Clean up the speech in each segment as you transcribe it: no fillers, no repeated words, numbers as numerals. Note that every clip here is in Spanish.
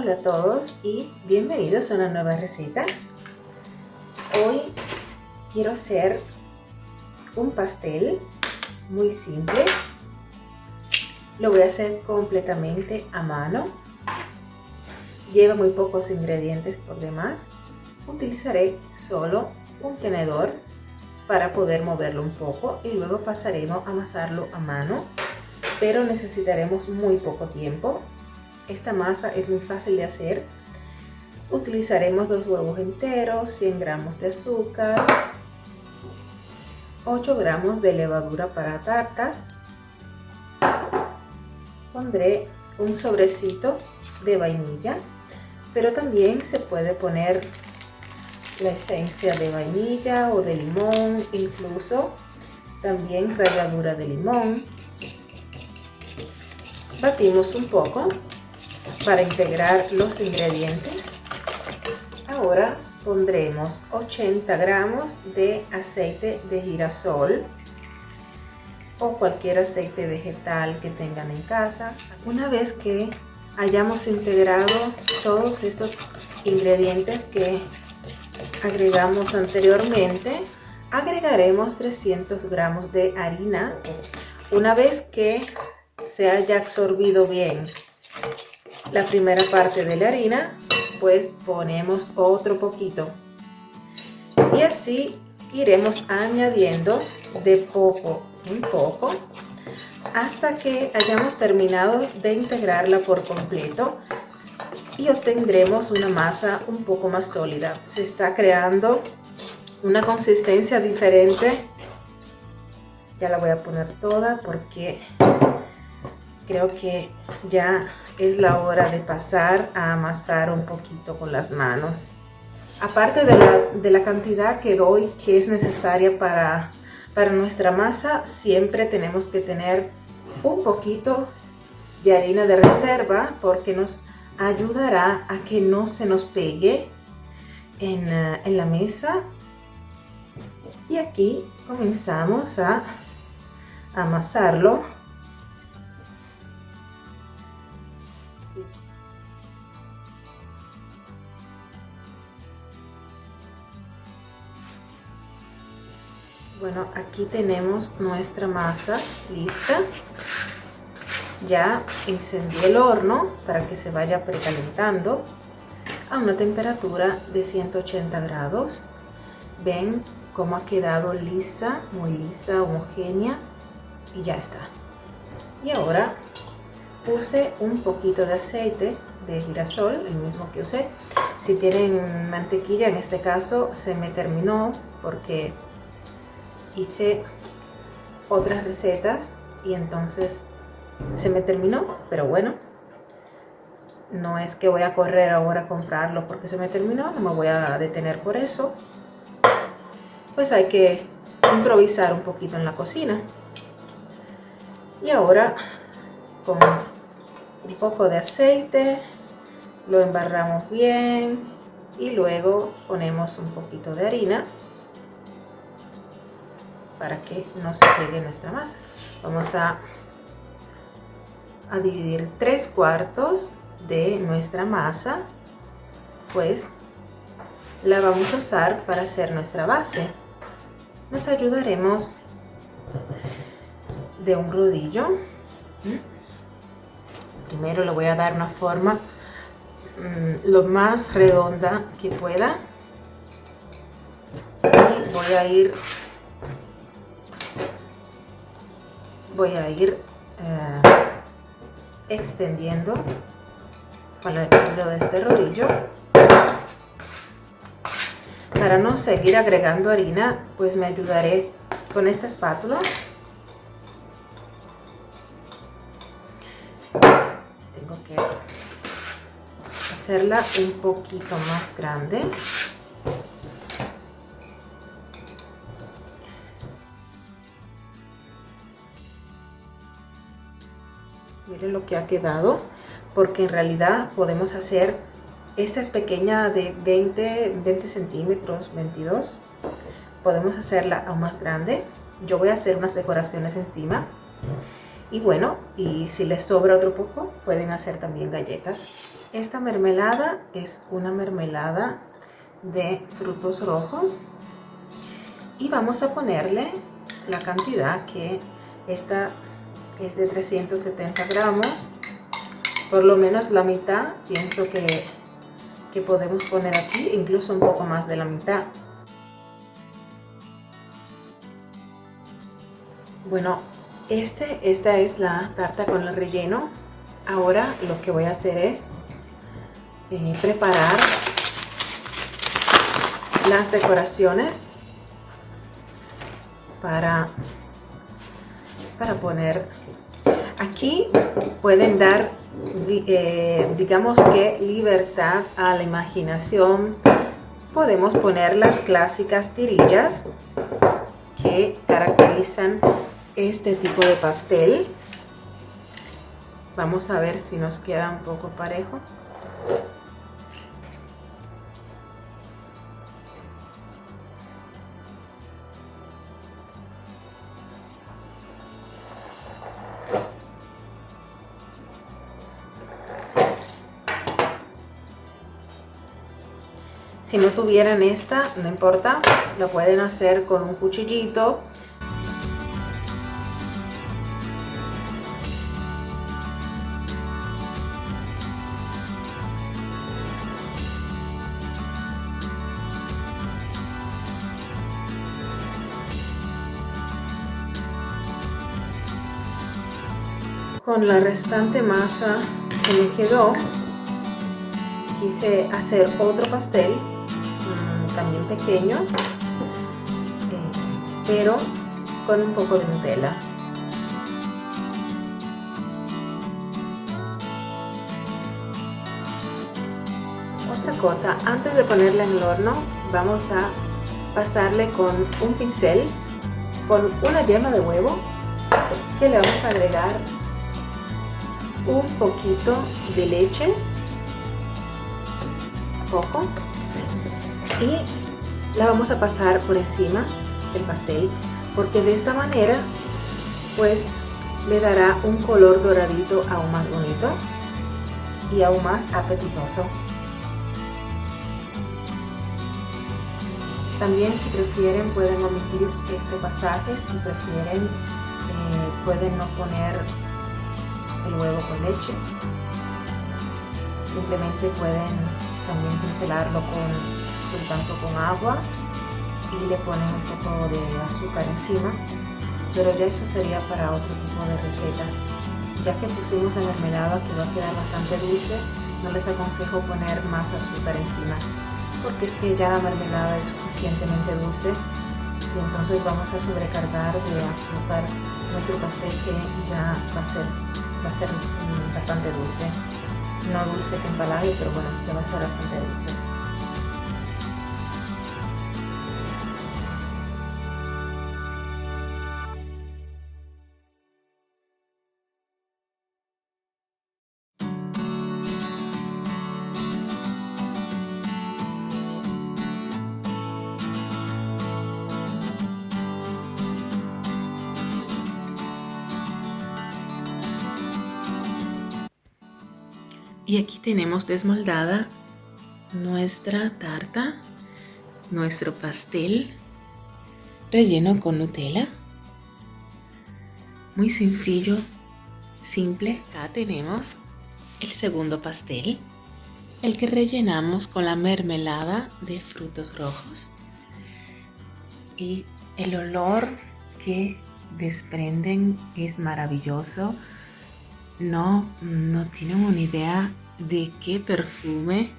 Hola a todos y bienvenidos a una nueva receta. Hoy quiero hacer un pastel muy simple. Lo voy a hacer completamente a mano. Lleva muy pocos ingredientes por demás. Utilizaré solo un tenedor para poder moverlo un poco y luego pasaremos a amasarlo a mano, pero necesitaremos muy poco tiempo. Esta masa es muy fácil de hacer. Utilizaremos 2 huevos enteros, 100 gramos de azúcar, 8 gramos de levadura para tartas. Pondré un sobrecito de vainilla, pero también se puede poner la esencia de vainilla o de limón, incluso también ralladura de limón. Batimos un poco para integrar los ingredientes. Ahora pondremos 80 gramos de aceite de girasol o cualquier aceite vegetal que tengan en casa. Una vez que hayamos integrado todos estos ingredientes que agregamos anteriormente, agregaremos 300 gramos de harina. Una vez que se haya absorbido bien la primera parte de la harina, pues ponemos otro poquito y así iremos añadiendo de poco en poco hasta que hayamos terminado de integrarla por completo y obtendremos una masa un poco más sólida. Se está creando una consistencia diferente. Ya la voy a poner toda porque creo que ya es la hora de pasar a amasar un poquito con las manos. Aparte de la cantidad que doy, que es necesaria para nuestra masa, siempre tenemos que tener un poquito de harina de reserva porque nos ayudará a que no se nos pegue en la mesa. Y aquí comenzamos a amasarlo. Bueno, aquí tenemos nuestra masa lista. Ya encendí el horno para que se vaya precalentando a una temperatura de 180 grados. Ven cómo ha quedado lisa, muy lisa, homogénea, y ya está. Y ahora puse un poquito de aceite de girasol, el mismo que usé. Si tienen mantequilla, en este caso se me terminó porque hice otras recetas y entonces se me terminó, pero bueno, no es que voy a correr ahora a comprarlo porque se me terminó, no me voy a detener por eso. Pues hay que improvisar un poquito en la cocina. Y ahora con un poco de aceite lo embarramos bien y luego ponemos un poquito de harina para que no se pegue nuestra masa. Vamos a dividir 3/4 de nuestra masa, pues la vamos a usar para hacer nuestra base. Nos ayudaremos de un rodillo. Primero le voy a dar una forma lo más redonda que pueda y voy a ir extendiendo con el hilo de este rodillo. Para no seguir agregando harina, pues me ayudaré con esta espátula. Tengo que hacerla un poquito más grande. Miren lo que ha quedado, porque en realidad podemos hacer, esta es pequeña de 20 centímetros, 22. Podemos hacerla aún más grande. Yo voy a hacer unas decoraciones encima. Y bueno, y si les sobra otro poco, pueden hacer también galletas. Esta mermelada es una mermelada de frutos rojos y vamos a ponerle la cantidad, que esta es de 370 gramos, por lo menos la mitad pienso que podemos poner aquí, incluso un poco más de la mitad. Bueno, esta es la tarta con el relleno. Ahora lo que voy a hacer es preparar las decoraciones para poner. Aquí pueden dar, digamos que libertad a la imaginación. Podemos poner las clásicas tirillas que caracterizan este tipo de pastel. Vamos a ver si nos queda un poco parejo. Si no tuvieran esta, no importa, lo pueden hacer con un cuchillito. Con la restante masa que me quedó, quise hacer otro pastel, también pequeño, pero con un poco de Nutella. Otra cosa, antes de ponerla en el horno, vamos a pasarle con un pincel, con una yema de huevo, que le vamos a agregar un poquito de leche, poco, y la vamos a pasar por encima del pastel, porque de esta manera pues le dará un color doradito aún más bonito y aún más apetitoso. También, si prefieren, pueden omitir este pasaje. Si prefieren, pueden no poner el huevo con leche. Simplemente pueden también pincelarlo tanto con agua y le ponen un poco de azúcar encima, pero ya eso sería para otro tipo de receta. Ya que pusimos la mermelada, que va a quedar bastante dulce, no les aconsejo poner más azúcar encima, porque es que ya la mermelada es suficientemente dulce y entonces vamos a sobrecargar de azúcar nuestro pastel, que ya va a ser bastante dulce. No dulce que empalague, pero bueno, ya va a ser bastante dulce. Y aquí tenemos desmoldada nuestra tarta, nuestro pastel relleno con Nutella. Muy sencillo, simple. Acá tenemos el segundo pastel, el que rellenamos con la mermelada de frutos rojos. Y el olor que desprenden es maravilloso. No tienen una idea de qué perfume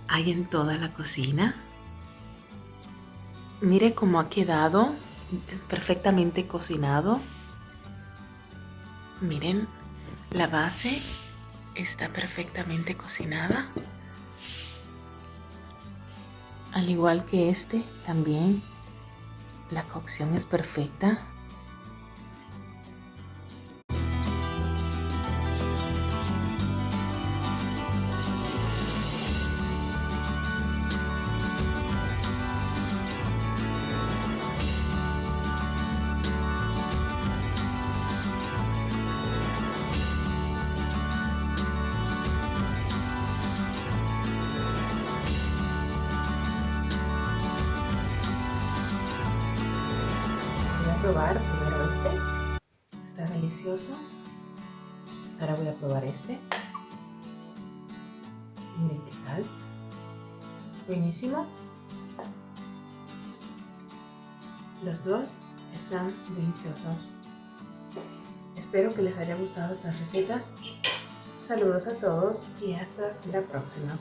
hay en toda la cocina. Mire cómo ha quedado perfectamente cocinado. Miren, la base está perfectamente cocinada. Al igual que este, también la cocción es perfecta. probar primero este. Está delicioso. Ahora voy a probar este. Miren qué tal. Buenísimo. Los dos están deliciosos. Espero que les haya gustado esta receta. Saludos a todos y hasta la próxima.